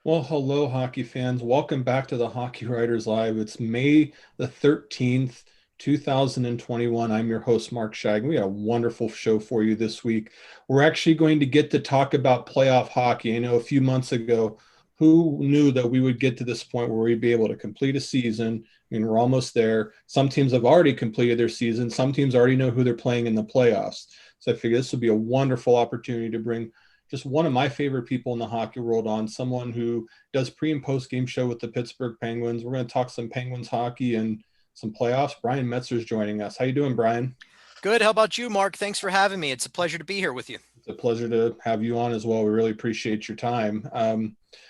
Well, hello, hockey fans. Welcome back to the Hockey Writers Live. It's May the 13th, 2021. I'm your host, Mark Scheig. We got a wonderful show for you this week. We're actually going to get to talk about playoff hockey. I know a few months ago, who knew that we would get to this point where we'd be able to complete a season? I mean, we're almost there. Some teams have already completed their season. Some teams already know who they're playing in the playoffs. So I figure this would be a wonderful opportunity to bring just one of my favorite people in the hockey world on, someone who does pre and post game show with the Pittsburgh Penguins. We're going to talk some Penguins hockey and some playoffs. Brian Metzer is joining us. How you doing, Brian? Good. How about you, Mark? Thanks for having me. It's a pleasure to be here with you. It's a pleasure to have you on as well. We really appreciate your time.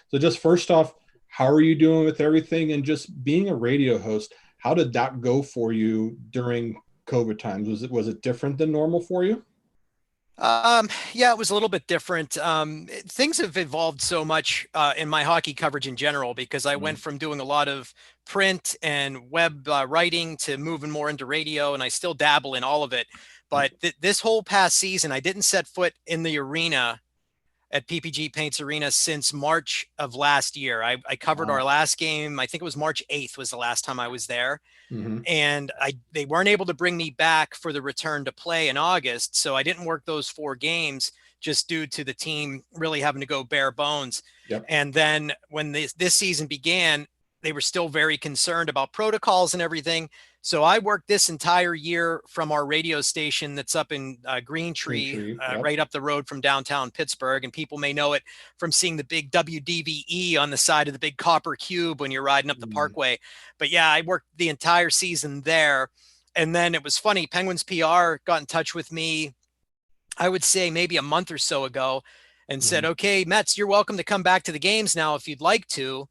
So just first off, how are you doing with everything? And just being a radio host, how did that go for you during COVID times? Was it different than normal for you? Yeah, it was a little bit different. Things have evolved so much in my hockey coverage in general because I went Mhm. from doing a lot of print and web writing to moving more into radio, and I still dabble in all of it. But this whole past season, I didn't set foot in the arena at PPG Paints Arena since March of last year. I covered our Wow. last game. I think it was March 8th was the last time I was there. Hmm. And they weren't able to bring me back for the return to play in August. So I didn't work those 4 games just due to the team really having to go bare bones. Yep. And then when this season began, they were still very concerned about protocols and everything. So I worked this entire year from our radio station that's up in Green Green Tree, tree. Yep. right up the road from downtown Pittsburgh. And people may know it from seeing the big WDVE on the side of the big copper cube when you're riding up the Mm. parkway. But yeah, I worked the entire season there. And then it was funny. Penguins PR got in touch with me, I would say maybe a month or so ago, and said, Mhm. okay, Mets, you're welcome to come back to the games now if you'd like to.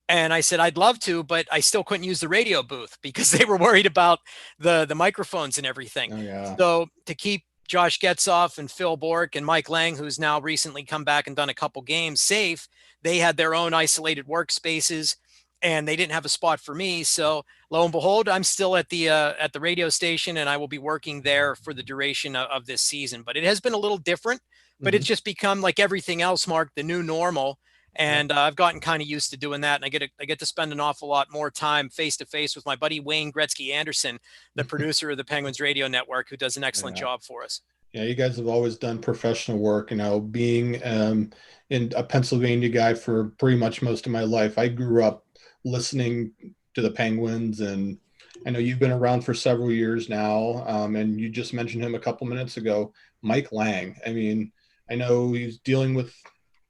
And I said, I'd love to, but I still couldn't use the radio booth because they were worried about the microphones and everything. Oh yeah. So to keep Josh Getzoff and Phil Bork and Mike Lang, who's now recently come back and done a couple games safe, they had their own isolated workspaces and they didn't have a spot for me. So lo and behold, I'm still at the radio station and I will be working there for the duration of this season. But it has been a little different, but it's Hmm. just become like everything else, Mark, the new normal. Yep. And I've gotten kind of used to doing that, and I get to spend an awful lot more time face to face with my buddy Wayne Gretzky Anderson, the producer of the Penguins Radio Network, who does an excellent Yeah. job for us. Yeah, you guys have always done professional work. Being in a Pennsylvania guy for pretty much most of my life, I grew up listening to the Penguins, and I know you've been around for several years now. And you just mentioned him a couple minutes ago, Mike Lang. I mean, I know he's dealing with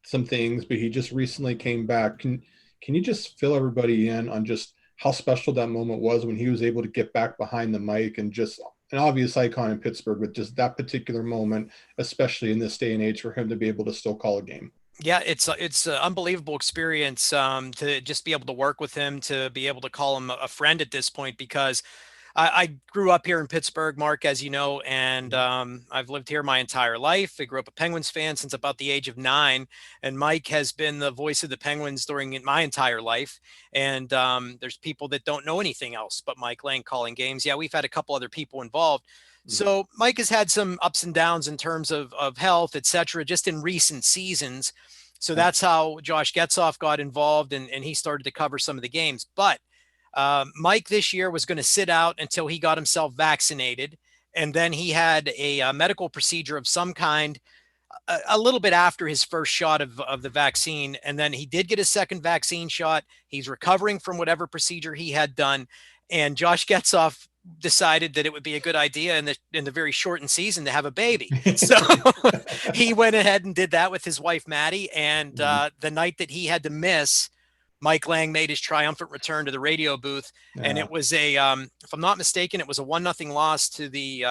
some things, but he just recently came back. Can you just fill everybody in on just how special that moment was when he was able to get back behind the mic and just an obvious icon in Pittsburgh, with just that particular moment, especially in this day and age, for him to be able to still call a game. Yeah, it's an unbelievable experience to just be able to work with him, to be able to call him a friend at this point, because I grew up here in Pittsburgh, Mark, as you know, and I've lived here my entire life. I grew up a Penguins fan since about the age of 9, and Mike has been the voice of the Penguins during my entire life. And there's people that don't know anything else but Mike Lang calling games. Yeah, we've had a couple other people involved. Mhm. So Mike has had some ups and downs in terms of health, et cetera, just in recent seasons. So Yep. that's how Josh Getzoff got involved, and he started to cover some of the games. But Mike this year was going to sit out until he got himself vaccinated. And then he had a medical procedure of some kind a little bit after his first shot of the vaccine. And then he did get his second vaccine shot. He's recovering from whatever procedure he had done. And Josh Getzoff decided that it would be a good idea in the very shortened season to have a baby. So he went ahead and did that with his wife, Maddie. And Mhm. the night that he had to miss, Mike Lang made his triumphant return to the radio booth, and Yeah. it was if I'm not mistaken, it was a 1-0 loss to the,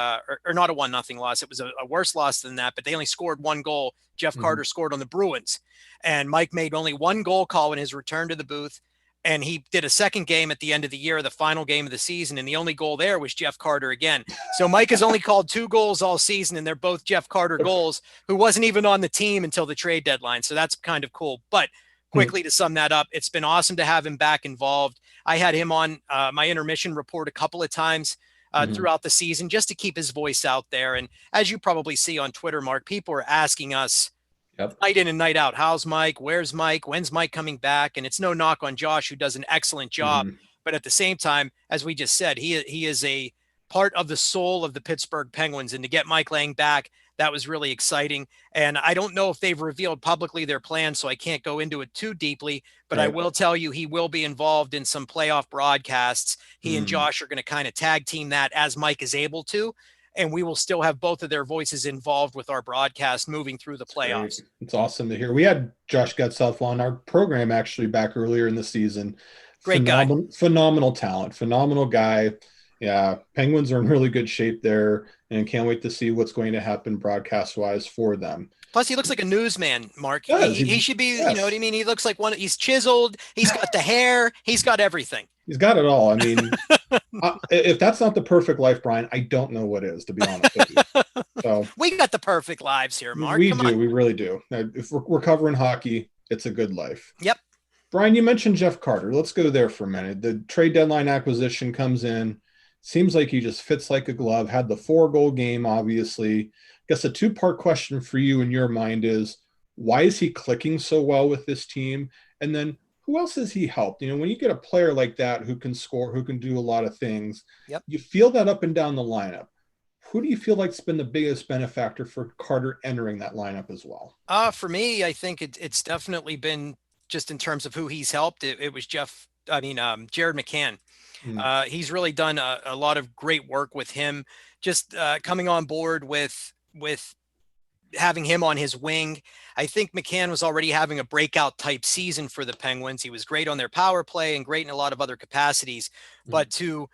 or not a 1-0 loss. It was a worse loss than that, but they only scored one goal. Jeff Mhm. Carter scored on the Bruins, and Mike made only one goal call in his return to the booth. And he did a second game at the end of the year, the final game of the season, and the only goal there was Jeff Carter again. So Mike has only called 2 goals all season, and they're both Jeff Carter goals, who wasn't even on the team until the trade deadline. So that's kind of cool. But quickly to sum that up, it's been awesome to have him back involved. I had him on my intermission report a couple of times Mhm. throughout the season just to keep his voice out there. And as you probably see on Twitter, Mark, people are asking us Yep. Night in and night out. How's Mike? Where's Mike? When's Mike coming back? And it's no knock on Josh, who does an excellent job. Mm-hmm. But at the same time, as we just said, he is a part of the soul of the Pittsburgh Penguins. And to get Mike Lang back, that was really exciting. And I don't know if they've revealed publicly their plans, so I can't go into it too deeply, but Right. I will tell you he will be involved in some playoff broadcasts. He and Josh are going to kind of tag team that as Mike is able to. And we will still have both of their voices involved with our broadcast moving through the playoffs. Great. It's awesome to hear. We had Josh Getzoff on our program actually back earlier in the season. Great guy. Phenomenal talent, phenomenal guy. Yeah, Penguins are in really good shape there, and can't wait to see what's going to happen broadcast-wise for them. Plus, he looks like a newsman, Mark. He should be, yes. You know what I mean? He looks like one. He's chiseled. He's got the hair. He's got everything. He's got it all. I mean, if that's not the perfect life, Brian, I don't know what is, to be honest with you. So we got the perfect lives here, Mark. We do. We really do. Now, if we're covering hockey, it's a good life. Yep. Brian, you mentioned Jeff Carter. Let's go there for a minute. The trade deadline acquisition comes in. Seems like he just fits like a glove. Had the 4-goal game, obviously. I guess a 2-part question for you in your mind is, why is he clicking so well with this team? And then who else has he helped? You know, when you get a player like that who can score, who can do a lot of things, yep, you feel that up and down the lineup. Who do you feel like's been the biggest benefactor for Carter entering that lineup as well? For me, I think it's definitely been just in terms of who he's helped. It was Jared McCann. He's really done a lot of great work with him, just coming on board with having him on his wing. I think McCann was already having a breakout type season for the Penguins. He was great on their power play and great in a lot of other capacities, but to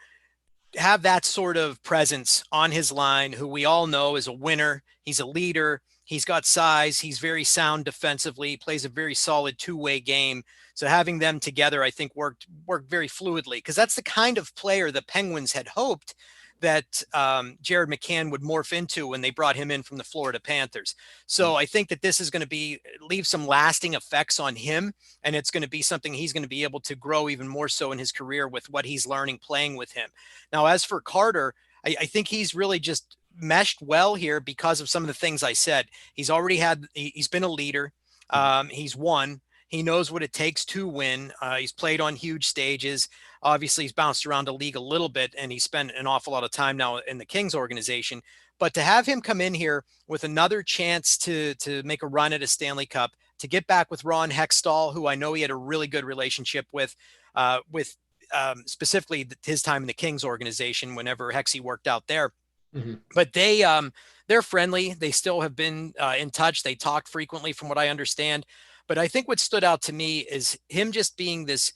have that sort of presence on his line, who we all know is a winner, he's a leader, he's got size, he's very sound defensively, plays a very solid two-way game. So having them together, I think worked very fluidly, because that's the kind of player the Penguins had hoped that Jared McCann would morph into when they brought him in from the Florida Panthers. So I think that this is going to leave some lasting effects on him, and it's going to be something he's going to be able to grow even more so in his career with what he's learning playing with him. Now, as for Carter, I think he's really just meshed well here because of some of the things I said. He's been a leader. He's won. He knows what it takes to win. He's played on huge stages. Obviously, he's bounced around the league a little bit, and he spent an awful lot of time now in the Kings organization. But to have him come in here with another chance to make a run at a Stanley Cup, to get back with Ron Hextall, who I know he had a really good relationship with specifically his time in the Kings organization whenever Hexy worked out there. But they're friendly. They still have been in touch. They talk frequently from what I understand. But I think what stood out to me is him just being this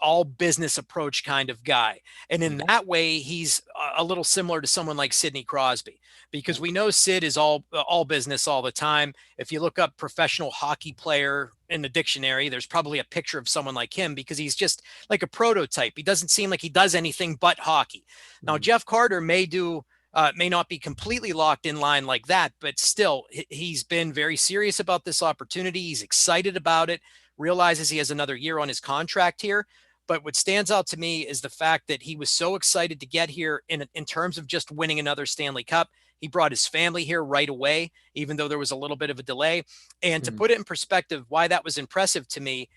all business approach kind of guy. And in that way, he's a little similar to someone like Sidney Crosby, because we know Sid is all business all the time. If you look up professional hockey player in the dictionary, there's probably a picture of someone like him, because he's just like a prototype. He doesn't seem like he does anything but hockey. Now, Jeff Carter may not be completely locked in line like that, but still, he's been very serious about this opportunity. He's excited about it, realizes he has another year on his contract here. But what stands out to me is the fact that he was so excited to get here in terms of just winning another Stanley Cup. He brought his family here right away, even though there was a little bit of a delay. And to put it in perspective, why that was impressive to me,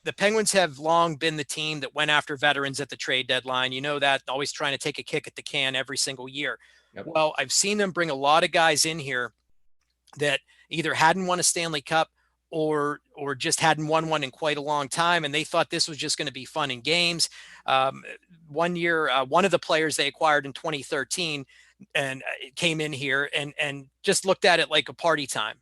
the Penguins have long been the team that went after veterans at the trade deadline. You know that, always trying to take a kick at the can every single year. Yep. Well, I've seen them bring a lot of guys in here that either hadn't won a Stanley Cup or just hadn't won one in quite a long time, and they thought this was just going to be fun and games. One year, one of the players they acquired in 2013 and came in here and just looked at it like a party time.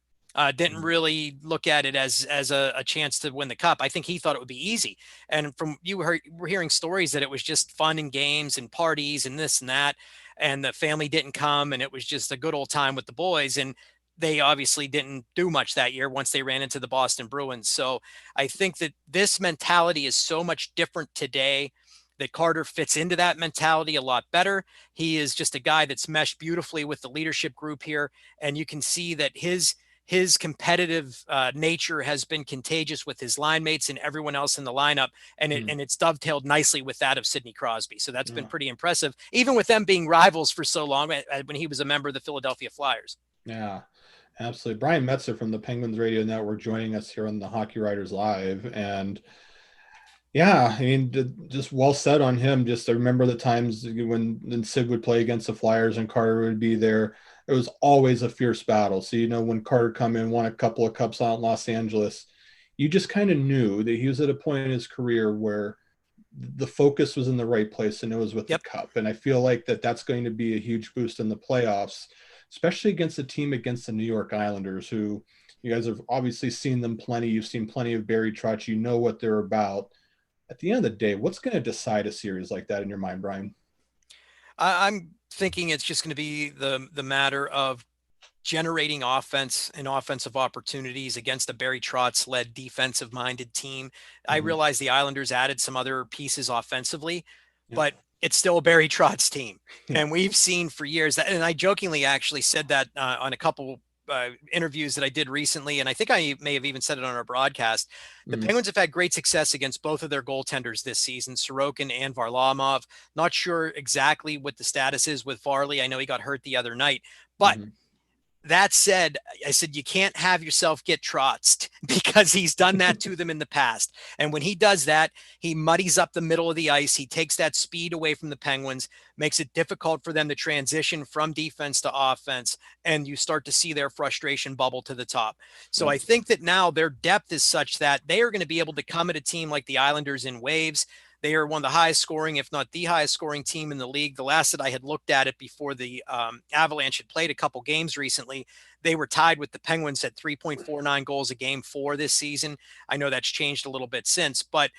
Didn't really look at it as a chance to win the cup. I think he thought it would be easy. And from we're hearing stories that it was just fun and games and parties and this and that, and the family didn't come, and it was just a good old time with the boys. And they obviously didn't do much that year once they ran into the Boston Bruins. So I think that this mentality is so much different today, that Carter fits into that mentality a lot better. He is just a guy that's meshed beautifully with the leadership group here. And you can see that his competitive nature has been contagious with his line mates and everyone else in the lineup. And it's dovetailed nicely with that of Sidney Crosby. So that's been pretty impressive, even with them being rivals for so long when he was a member of the Philadelphia Flyers. Yeah. Absolutely. Brian Metzer from the Penguins Radio Network joining us here on the Hockey Writers Live. And yeah, I mean, just well said on him. Just I remember the times when Sid would play against the Flyers and Carter would be there. It was always a fierce battle. So, when Carter come in, won a couple of cups out in Los Angeles, you just kind of knew that he was at a point in his career where the focus was in the right place, and it was with the cup. And I feel like that's going to be a huge boost in the playoffs, especially against a team against the New York Islanders, who you guys have obviously seen them plenty. You've seen plenty of Barry Trotz. You know what they're about. At the end of the day, what's going to decide a series like that in your mind, Brian? I'm thinking it's just going to be the matter of generating offense and offensive opportunities against a Barry Trotz led defensive minded team. I realize the Islanders added some other pieces offensively, but it's still a Barry Trotz team. And we've seen for years that, and I jokingly actually said that on a couple interviews that I did recently, and I think I may have even said it on our broadcast. The Penguins have had great success against both of their goaltenders this season, Sorokin and Varlamov. Not sure exactly what the status is with Varley. I know he got hurt the other night, but that said, I said, you can't have yourself get trotzed because he's done that to them in the past. And when he does that, he muddies up the middle of the ice. He takes that speed away from the Penguins, makes it difficult for them to transition from defense to offense. And you start to see their frustration bubble to the top. So I think that now their depth is such that they are going to be able to come at a team like the Islanders in waves. They are one of the highest scoring, if not the highest scoring team in the league. The last that I had looked at it before the Avalanche had played a couple games recently, they were tied with the Penguins at 3.49 goals a game for this season. I know that's changed a little bit since, but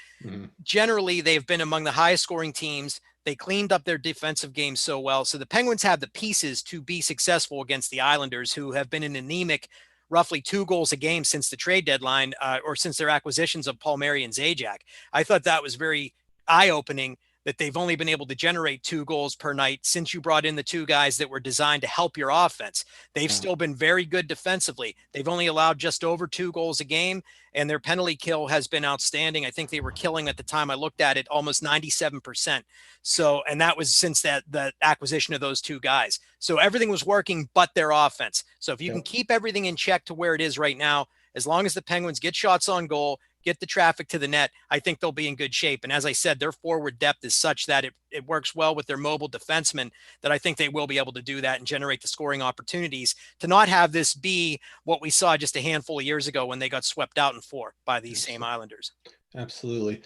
generally they've been among the highest scoring teams. They cleaned up their defensive game so well. So the Penguins have the pieces to be successful against the Islanders, who have been an anemic roughly 2 goals a game since the trade deadline or since their acquisitions of Palmieri and Zajac. I thought that was very eye-opening that they've only been able to generate 2 goals per night since you brought in the 2 guys that were designed to help your offense. They've still been very good defensively. They've only allowed just over 2 goals a game, and their penalty kill has been outstanding. I think they were killing, at the time I looked at it, almost 97%. So, and that was since the acquisition of those 2 guys. So everything was working but their offense. So if you can keep everything in check to where it is right now, as long as the Penguins get shots on goal, get the traffic to the net, I think they'll be in good shape. And as I said, their forward depth is such that it works well with their mobile defensemen, that I think they will be able to do that and generate the scoring opportunities to not have this be what we saw just a handful of years ago when they got swept out in 4 by these same Islanders. Absolutely.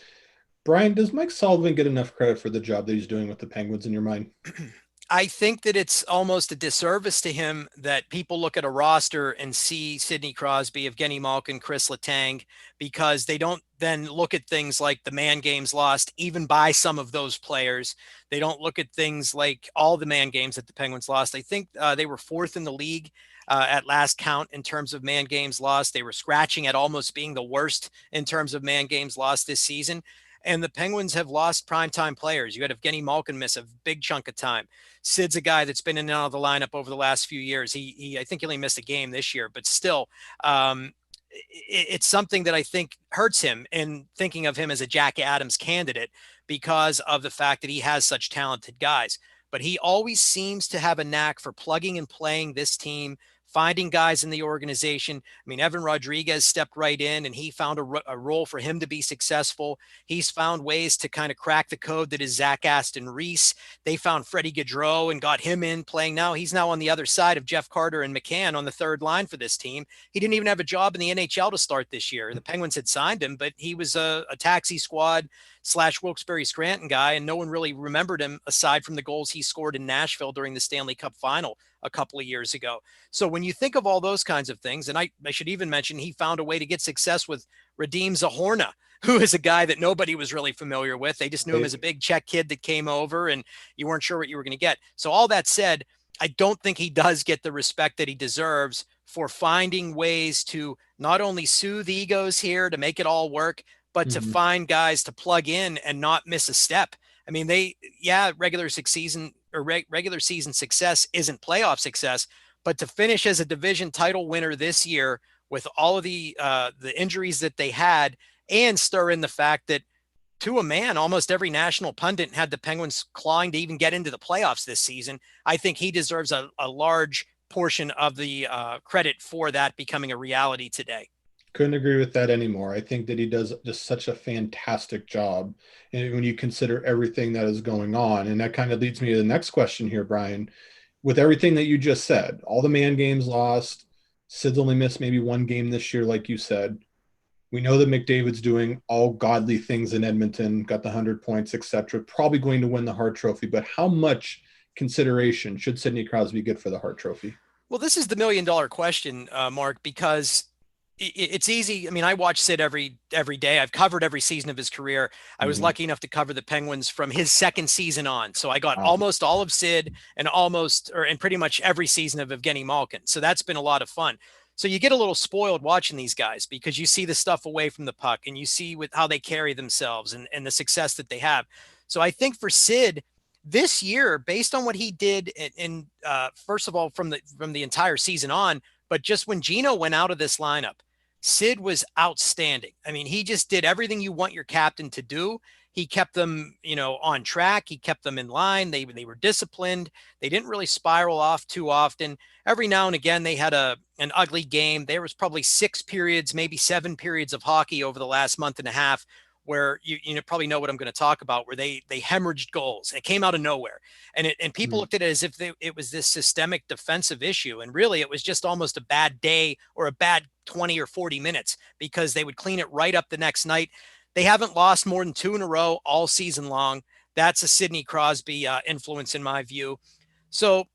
Brian, does Mike Sullivan get enough credit for the job that he's doing with the Penguins in your mind? I think that it's almost a disservice to him that people look at a roster and see Sidney Crosby, Evgeny Malkin, Chris Letang, because they don't then look at things like the man games lost, even by some of those players. They don't look at things like all the man games that the Penguins lost. I think they were 4th in the league at last count in terms of man games lost. They were scratching at almost being the worst in terms of man games lost this season. And the Penguins have lost primetime players. You had Evgeny Malkin miss a big chunk of time. Sid's a guy that's been in and out of the lineup over the last few years. I think he only missed a game this year, but still, it's something that I think hurts him in thinking of him as a Jack Adams candidate because of the fact that he has such talented guys. But he always seems to have a knack for plugging and playing this team, finding guys in the organization. I mean, Evan Rodriguez stepped right in and he found a role for him to be successful. He's found ways to kind of crack the code that is Zach Aston Reese. They found Freddie Gaudreau and got him in playing now. He's now on the other side of Jeff Carter and McCann on the 3rd line for this team. He didn't even have a job in the NHL to start this year. The Penguins had signed him, but he was a taxi squad / Wilkes-Barre Scranton guy, and no one really remembered him aside from the goals he scored in Nashville during the Stanley Cup final a couple of years ago. So when you think of all those kinds of things, and I should even mention, he found a way to get success with Radim Zahorna, who is a guy that nobody was really familiar with. They just knew him as a big Czech kid that came over and you weren't sure what you were going to get. So all that said, I don't think he does get the respect that he deserves for finding ways to not only soothe egos here to make it all work, but to find guys to plug in and not miss a step. I mean, regular season success isn't playoff success, but to finish as a division title winner this year with all of the injuries that they had, and stir in the fact that, to a man, almost every national pundit had the Penguins clawing to even get into the playoffs this season. I think he deserves a large portion of the credit for that becoming a reality today. Couldn't agree with that anymore. I think that he does just such a fantastic job. And when you consider everything that is going on, and that kind of leads me to the next question here, Brian. With everything that you just said, all the man games lost, Sid's only missed maybe one game this year, like you said. We know that McDavid's doing all godly things in Edmonton, got the 100 points, etc. Probably going to win the Hart Trophy, but how much consideration should Sidney Crosby get for the Hart Trophy? Well, this is the $1 million question, Mark, because it's easy. I mean, I watch Sid every day. I've covered every season of his career. I was lucky enough to cover the Penguins from his second season on. So I got almost all of Sid and pretty much every season of Evgeny Malkin. So that's been a lot of fun. So you get a little spoiled watching these guys because you see the stuff away from the puck and you see with how they carry themselves and the success that they have. So I think for Sid this year, based on what he did in first of all, from the entire season on, but just when Jeanneau went out of this lineup, Sid was outstanding. I mean, he just did everything you want your captain to do. He kept them, on track. He kept them in line. They were disciplined. They didn't really spiral off too often. Every now and again, they had an ugly game. There was probably 6 periods, maybe 7 periods of hockey over the last month and a half where you probably know what I'm going to talk about, where they hemorrhaged goals. It came out of nowhere. And people looked at it as if it was this systemic defensive issue. And really, it was just almost a bad day or a bad 20 or 40 minutes because they would clean it right up the next night. They haven't lost more than 2 in a row all season long. That's a Sidney Crosby influence in my view. So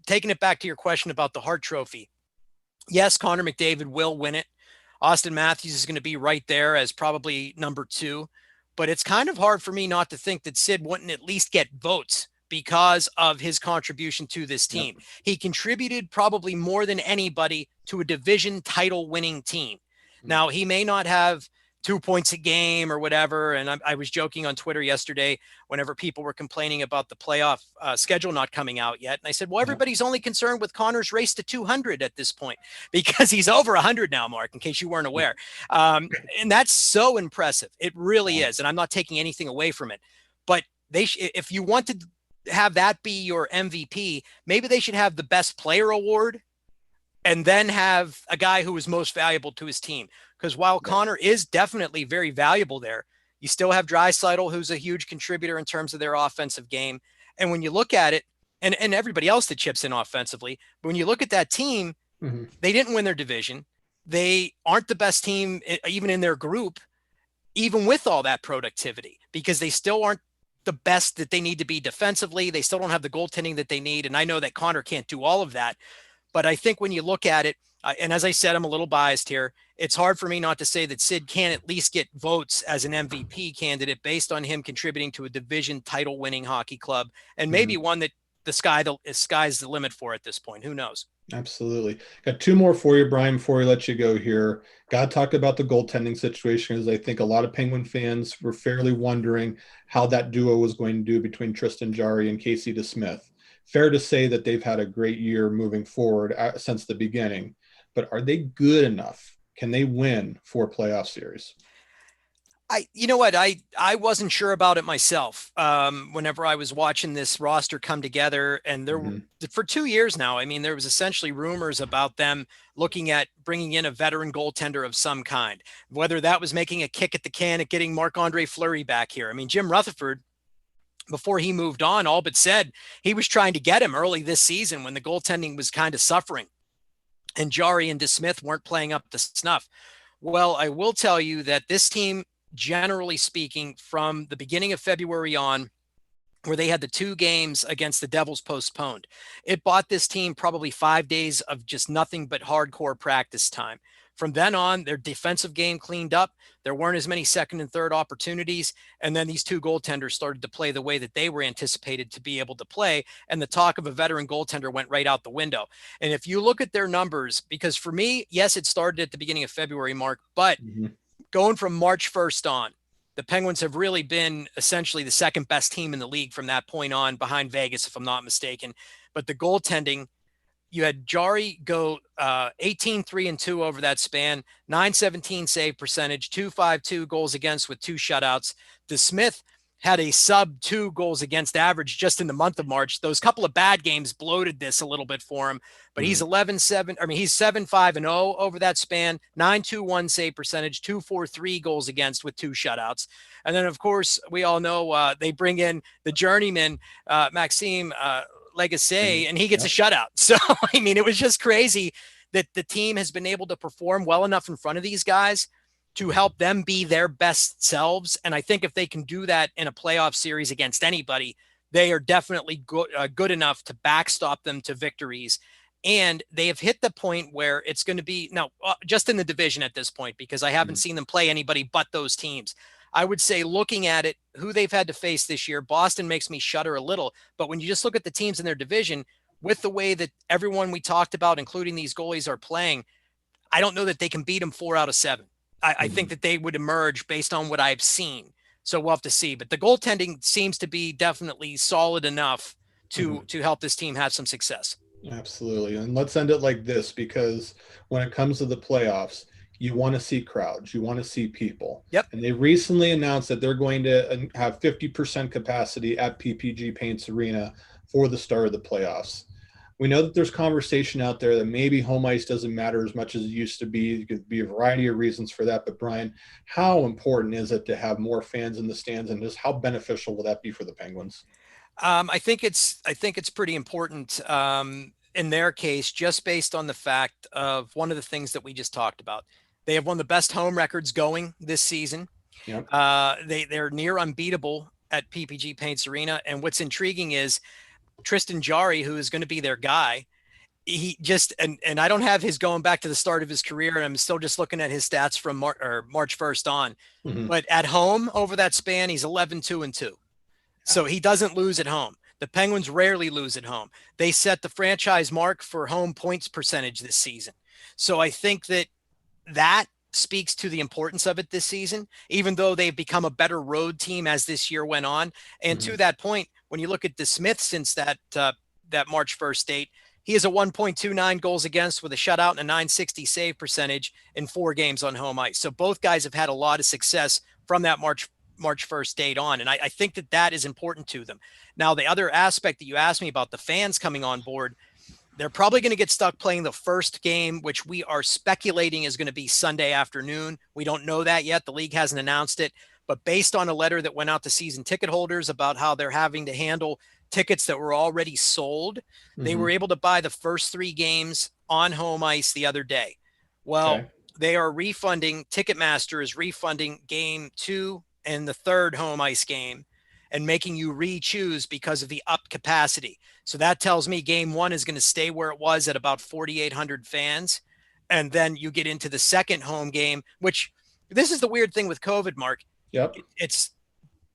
taking it back to your question about the Hart Trophy. Yes, Connor McDavid will win it. Austin Matthews is going to be right there as probably number 2, but it's kind of hard for me not to think that Sid wouldn't at least get votes because of his contribution to this team. Yep. He contributed probably more than anybody to a division title winning team. Now, he may not have 2 points a game or whatever. And I was joking on Twitter yesterday whenever people were complaining about the playoff schedule not coming out yet. And I said, well, everybody's only concerned with Connor's race to 200 at this point because he's over 100 now, Mark, in case you weren't aware. And that's so impressive. It really is. And I'm not taking anything away from it. But if you want to have that be your MVP, maybe they should have the best player award and then have a guy who was most valuable to his team. Because while Connor is definitely very valuable there, you still have Draisaitl, who's a huge contributor in terms of their offensive game. And when you look at it, and everybody else that chips in offensively, but when you look at that team, they didn't win their division. They aren't the best team, even in their group, even with all that productivity, because they still aren't the best that they need to be defensively. They still don't have the goaltending that they need. And I know that Connor can't do all of that. But I think when you look at it, and as I said, I'm a little biased here. It's hard for me not to say that Sid can at least get votes as an MVP candidate based on him contributing to a division title winning hockey club and maybe one that the sky's the limit for at this point. Who knows? Absolutely. Got 2 more for you, Brian, before we let you go here. Got to talk about the goaltending situation, because I think a lot of Penguin fans were fairly wondering how that duo was going to do between Tristan Jarry and Casey DeSmith. Fair to say that they've had a great year moving forward since the beginning, but are they good enough? Can they win 4 playoff series? You know what? I wasn't sure about it myself. Whenever I was watching this roster come together, and there for 2 years now, I mean, there was essentially rumors about them looking at bringing in a veteran goaltender of some kind, whether that was making a kick at the can at getting Marc-Andre Fleury back here. I mean, Jim Rutherford, before he moved on, all but said he was trying to get him early this season when the goaltending was kind of suffering and Jarry and DeSmith weren't playing up to snuff. Well, I will tell you that this team, generally speaking, from the beginning of February on, where they had the 2 games against the Devils postponed, it bought this team probably 5 days of just nothing but hardcore practice time. From then on, their defensive game cleaned up. There weren't as many second and third opportunities. And then these 2 goaltenders started to play the way that they were anticipated to be able to play. And the talk of a veteran goaltender went right out the window. And if you look at their numbers, because for me, yes, it started at the beginning of February, Mark, but going from March 1st on, the Penguins have really been essentially the second best team in the league from that point on, behind Vegas, if I'm not mistaken. But the goaltending, you had Jarry go 18-3-2 over that span, .917 save percentage, .252 goals against with 2 shutouts. DeSmith had a sub 2 goals against average just in the month of March. Those couple of bad games bloated this a little bit for him, but he's 11-7. I mean, he's 7-5-0 over that span, 9.21 save percentage, 2.43 goals against with 2 shutouts. And then, of course, we all know they bring in the journeyman, Maxime Legacy, and he gets a shutout. So, I mean, it was just crazy that the team has been able to perform well enough in front of these guys to help them be their best selves. And I think if they can do that in a playoff series against anybody, they are definitely good enough to backstop them to victories. And they have hit the point where it's going to be now just in the division at this point, because I haven't seen them play anybody but those teams. I would say, looking at it, who they've had to face this year, Boston makes me shudder a little. But when you just look at the teams in their division, with the way that everyone we talked about, including these goalies, are playing, I don't know that they can beat them 4 out of 7. I think that they would emerge based on what I've seen. So we'll have to see. But the goaltending seems to be definitely solid enough to help this team have some success. Absolutely. And let's end it like this, because when it comes to the playoffs, you want to see crowds. You want to see people. Yep. And they recently announced that they're going to have 50% capacity at PPG Paints Arena for the start of the playoffs. We know that there's conversation out there that maybe home ice doesn't matter as much as it used to be. There could be a variety of reasons for that. But Brian, how important is it to have more fans in the stands, and just how beneficial will that be for the Penguins? I think it's pretty important in their case, just based on the fact of one of the things that we just talked about. They have one of the best home records going this season. Yep. They're near unbeatable at PPG Paints Arena. And what's intriguing is Tristan Jarry, who is going to be their guy. He just, and I don't have his going back to the start of his career, and I'm still just looking at his stats from March 1st on. But at home over that span, he's 11-2-2. So he doesn't lose at home. The Penguins rarely lose at home. They set the franchise mark for home points percentage this season. So I think that speaks to the importance of it this season, even though they've become a better road team as this year went on. And to that point, when you look at the Smith since that March 1st date, he has a 1.29 goals against with a shutout and a 960 save percentage in 4 games on home ice. So both guys have had a lot of success from that March 1st date on. And I think that is important to them. Now, the other aspect that you asked me about, the fans coming on board, they're probably going to get stuck playing the first game, which we are speculating is going to be Sunday afternoon. We don't know that yet. The league hasn't announced it. But based on a letter that went out to season ticket holders about how they're having to handle tickets that were already sold, they were able to buy the first 3 games on home ice the other day. Well, they are refunding, Ticketmaster is refunding game 2 and the 3rd home ice game and making you re-choose because of the up capacity. So that tells me game 1 is going to stay where it was at about 4,800 fans. And then you get into the second home game, which this is the weird thing with COVID, Mark. Yep. It's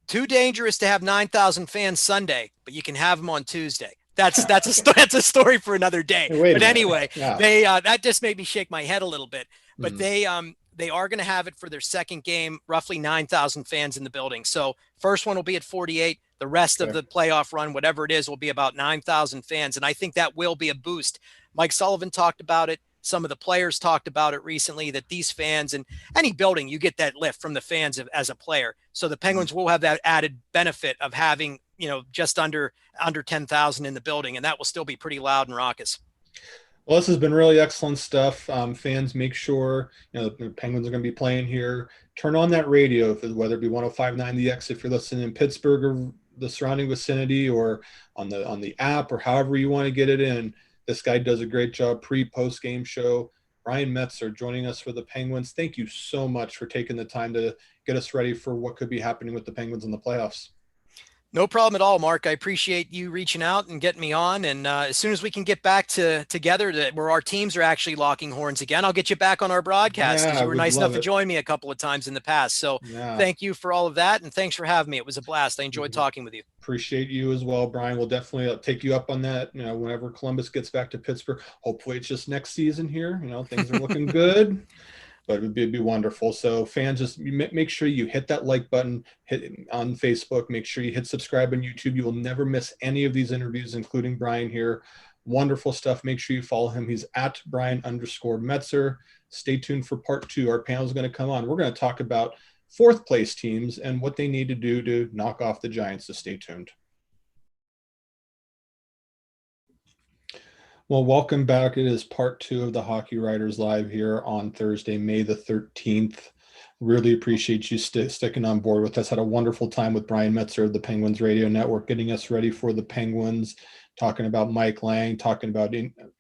too dangerous to have 9,000 fans Sunday, but you can have them on Tuesday. That's a story for another day. But anyway, they that just made me shake my head a little bit. But they are going to have it for their second game, roughly 9,000 fans in the building. So first one will be at 48. The rest of the playoff run, whatever it is, will be about 9,000 fans. And I think that will be a boost. Mike Sullivan talked about it. Some of the players talked about it recently, that these fans, and any building, you get that lift from the fans as a player. So the Penguins will have that added benefit of having, just under 10,000 in the building, and that will still be pretty loud and raucous. Well, this has been really excellent stuff. Fans, make sure, the Penguins are going to be playing here. Turn on that radio, whether it be 105.9 The X if you're listening in Pittsburgh or the surrounding vicinity, or on the app, or however you want to get it in. This guy does a great job pre-post game show. Brian Metzer joining us for the Penguins. Thank you so much for taking the time to get us ready for what could be happening with the Penguins in the playoffs. No problem at all, Mark. I appreciate you reaching out and getting me on. And as soon as we can get back together where our teams are actually locking horns again, I'll get you back on our broadcast, because you were nice enough to join me a couple of times in the past. So thank you for all of that. And thanks for having me. It was a blast. I enjoyed talking with you. Appreciate you as well, Brian. We'll definitely take you up on that, whenever Columbus gets back to Pittsburgh. Hopefully it's just next season here. Things are looking good. But it'd be wonderful. So fans, just make sure you hit that like button, hit on Facebook. Make sure you hit subscribe on YouTube. You will never miss any of these interviews, including Brian here. Wonderful stuff. Make sure you follow him. He's at Brian_Metzer. Stay tuned for part 2. Our panel is going to come on. We're going to talk about fourth place teams and what they need to do to knock off the Giants. So stay tuned. Well, welcome back. It is part 2 of the Hockey Writers Live here on Thursday, May the 13th. Really appreciate you sticking on board with us. Had a wonderful time with Brian Metzer of the Penguins Radio Network, getting us ready for the Penguins, talking about Mike Lang, talking about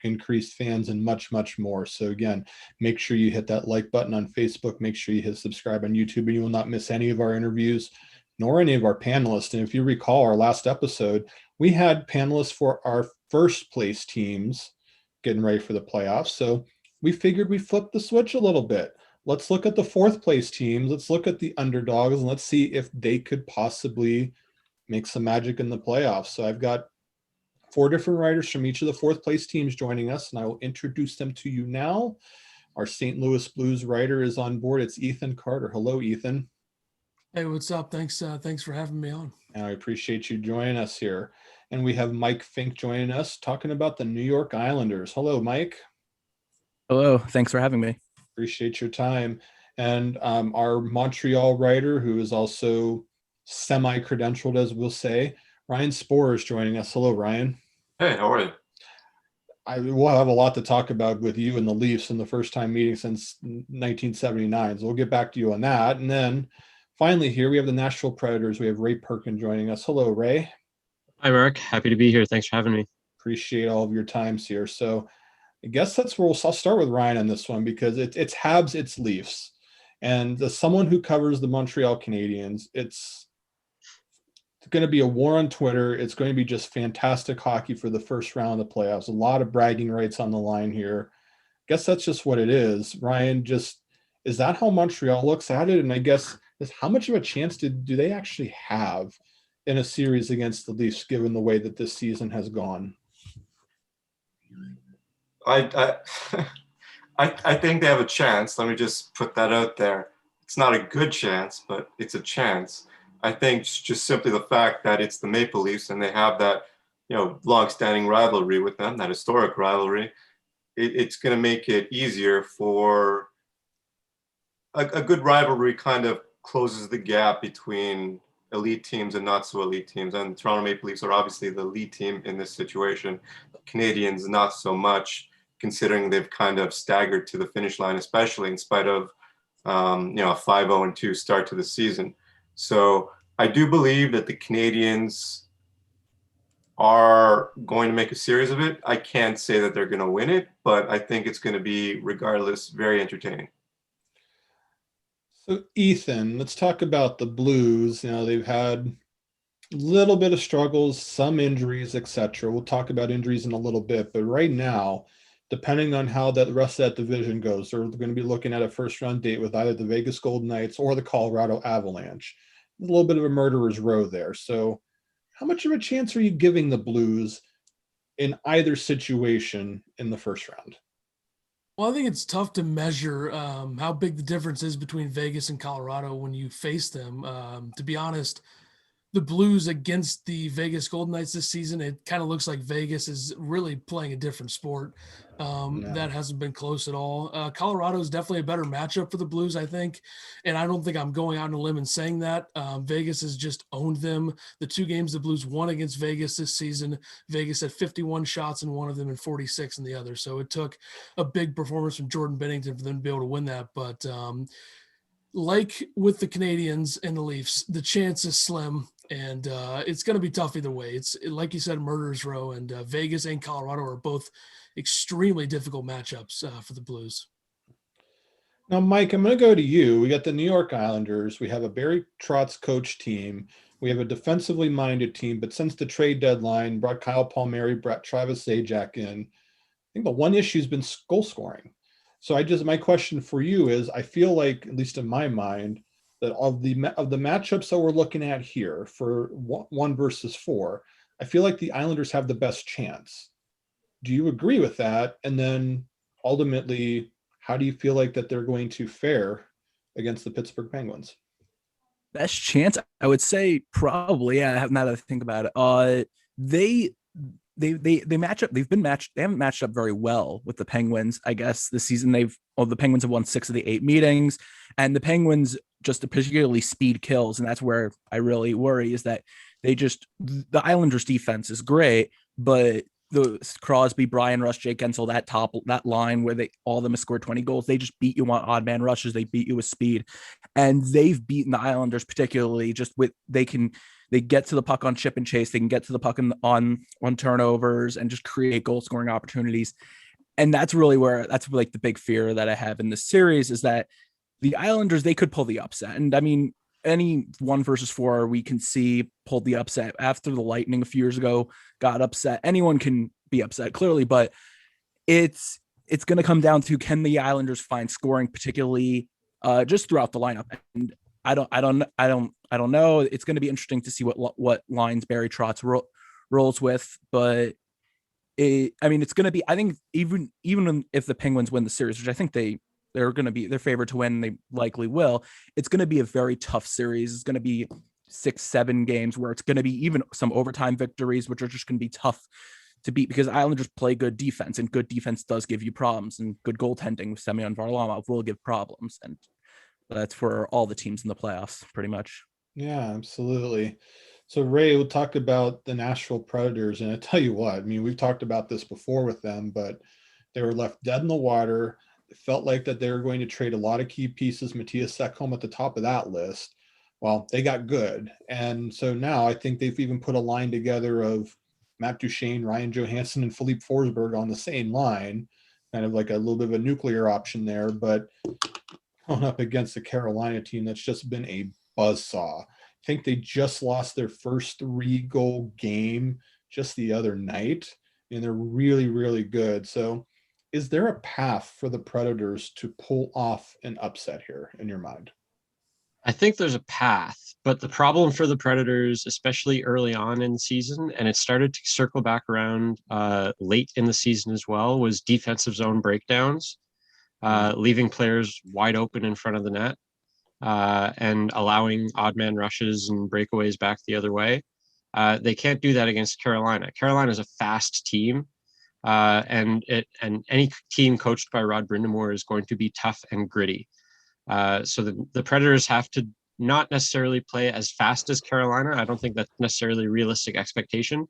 increased fans, and much, much more. So again, make sure you hit that like button on Facebook. Make sure you hit subscribe on YouTube, and you will not miss any of our interviews, nor any of our panelists. And if you recall our last episode, we had panelists for our first place teams getting ready for the playoffs. So we figured we flipped the switch a little bit. Let's look at the fourth place teams. Let's look at the underdogs, and let's see if they could possibly make some magic in the playoffs. So I've got 4 different writers from each of the fourth place teams joining us, and I will introduce them to you now. Our St. Louis Blues writer is on board. It's Ethan Carter. Hello, Ethan. Hey, what's up? Thanks for having me on. And I appreciate you joining us here. And we have Mike Fink joining us, talking about the New York Islanders. Hello, Mike. Hello. Thanks for having me. Appreciate your time. And our Montreal writer, who is also semi-credentialed, as we'll say, Ryan Sporer is joining us. Hello, Ryan. Hey, how are you? We'll have a lot to talk about with you and the Leafs in the first time meeting since 1979. So we'll get back to you on that. And then finally here, we have the Nashville Predators. We have Ray Perkin joining us. Hello, Ray. Hi, Mark. Happy to be here. Thanks for having me. Appreciate all of your times here. So I guess that's where I'll start with Ryan on this one, because it's Habs, it's Leafs. And as someone who covers the Montreal Canadiens, it's going to be a war on Twitter. It's going to be just fantastic hockey for the first round of the playoffs. A lot of bragging rights on the line here. I guess that's just what it is. Ryan, is that how Montreal looks at it? And I guess how much of a chance do they actually have in a series against the Leafs, given the way that this season has gone? I think they have a chance. Let me just put that out there. It's not a good chance, but it's a chance. I think just simply the fact that it's the Maple Leafs and they have that, long-standing rivalry with them, that historic rivalry, it's going to make it easier for a good rivalry. Kind of closes the gap between elite teams and not so elite teams. And Toronto Maple Leafs are obviously the elite team in this situation. Canadians, not so much, considering they've kind of staggered to the finish line, especially in spite of, a 5-0-2 start to the season. So I do believe that the Canadians are going to make a series of it. I can't say that they're going to win it, but I think it's going to be, regardless, very entertaining. So Ethan, let's talk about the Blues. They've had a little bit of struggles, some injuries, etc. We'll talk about injuries in a little bit, but right now, depending on how the rest of that division goes, they're going to be looking at a first-round date with either the Vegas Golden Knights or the Colorado Avalanche. A little bit of a murderer's row there. So how much of a chance are you giving the Blues in either situation in the first round? Well, I think it's tough to measure how big the difference is between Vegas and Colorado when you face them. To be honest, the Blues against the Vegas Golden Knights this season, it kind of looks like Vegas is really playing a different sport. That hasn't been close at all. Colorado is definitely a better matchup for the Blues, I think. And I don't think I'm going out on a limb and saying that. Vegas has just owned them. The 2 games the Blues won against Vegas this season, Vegas had 51 shots in one of them and 46 in the other. So it took a big performance from Jordan Binnington for them to be able to win that. But like with the Canadians and the Leafs, the chance is slim, and it's going to be tough either way. It's, like you said, murderer's row, and Vegas and Colorado are both extremely difficult matchups for the Blues. Now, Mike, I'm going to go to you. We got the New York Islanders. We have a Barry Trotz coach team. We have a defensively minded team, but since the trade deadline, brought Kyle Palmieri, brought Travis Zajac in. I think the one issue has been goal scoring. So my question for you is, I feel like, at least in my mind, that of the matchups that we're looking at here for 1 versus 4, I feel like the Islanders have the best chance. Do you agree with that? And then ultimately, how do you feel like that they're going to fare against the Pittsburgh Penguins? Best chance, I would say probably. Yeah, now that I think about it, they match up. They haven't matched up very well with the Penguins. I guess this season the Penguins have won 6 of the 8 meetings, and the Penguins just particularly speed kills. And that's where I really worry, is that the Islanders defense is great, but the Crosby, Brian, Rush, Jake Gensel, that line where all of them have scored 20 goals, they just beat you on odd man rushes. They beat you with speed, and they've beaten the Islanders particularly just with, they get to the puck on chip and chase. They can get to the puck on turnovers and just create goal scoring opportunities. And that's like the big fear that I have in this series, is that the Islanders, they could pull the upset. And I mean, any 1-4 we can see pulled the upset after the Lightning a few years ago got upset. Anyone can be upset, clearly, but it's going to come down to, can the Islanders find scoring, particularly just throughout the lineup? And I don't know. It's going to be interesting to see what lines Barry Trotz rolls with, but it's going to be, I think, even if the Penguins win the series, which I think they're going to be, they're favored to win, they likely will, it's going to be a very tough series. It's going to be 6-7 games where it's going to be even some overtime victories, which are just going to be tough to beat, because Islanders play good defense, and good defense does give you problems, and good goaltending with Semyon Varlamov will give problems. And that's for all the teams in the playoffs, pretty much. Yeah, absolutely. So Ray, we'll talk about the Nashville Predators, and I tell you what, I mean, we've talked about this before with them, but they were left dead in the water. It felt like that they were going to trade a lot of key pieces. Matthias Ekholm at the top of that list. Well, they got good. And so now I think they've even put a line together of Matt Duchene, Ryan Johansson, and Philippe Forsberg on the same line, kind of like a little bit of a nuclear option there, but going up against the Carolina team that's just been a buzzsaw. I think they just lost their first 3-goal game just the other night, and they're really, really good. So is there a path for the Predators to pull off an upset here in your mind? I think there's a path, but the problem for the Predators, especially early on in the season, and it started to circle back around late in the season as well, was defensive zone breakdowns, leaving players wide open in front of the net, and allowing odd man rushes and breakaways back the other way. They can't do that against Carolina. Carolina is a fast team. And any team coached by Rod Brind'Amour is going to be tough and gritty. So the Predators have to not necessarily play as fast as Carolina. I don't think that's necessarily a realistic expectation.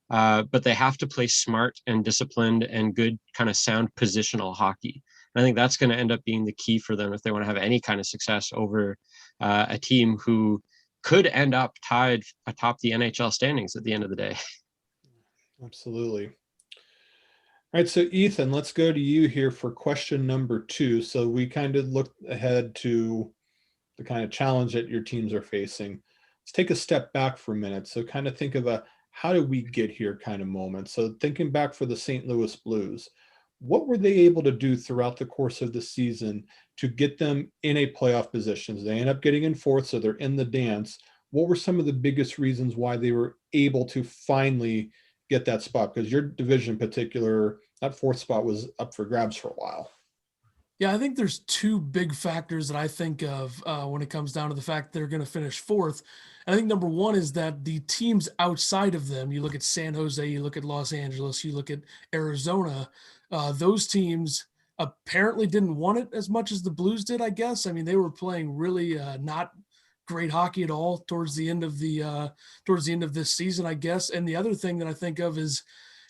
But they have to play smart and disciplined and good kind of sound positional hockey. And I think that's going to end up being the key for them if they want to have any kind of success over a team who could end up tied atop the NHL standings at the end of the day. Absolutely. All right, so Ethan, let's go to you here for question number 2. So we kind of looked ahead to the kind of challenge that your teams are facing. Let's take a step back for a minute. So kind of think of a how did we get here kind of moment. So thinking back for the St. Louis Blues, what were they able to do throughout the course of the season to get them in a playoff position? They end up getting in 4th, so they're in the dance. What were some of the biggest reasons why they were able to finally get that spot? Because your division in particular, that 4th spot was up for grabs for a while. Yeah, I think there's 2 big factors that I think of when it comes down to the fact they're going to finish 4th. And I think number 1 is that the teams outside of them, you look at San Jose, you look at Los Angeles, you look at Arizona, those teams apparently didn't want it as much as the Blues did, I guess. I mean, they were playing really not great hockey at all towards the end of this season, I guess. And the other thing that I think of is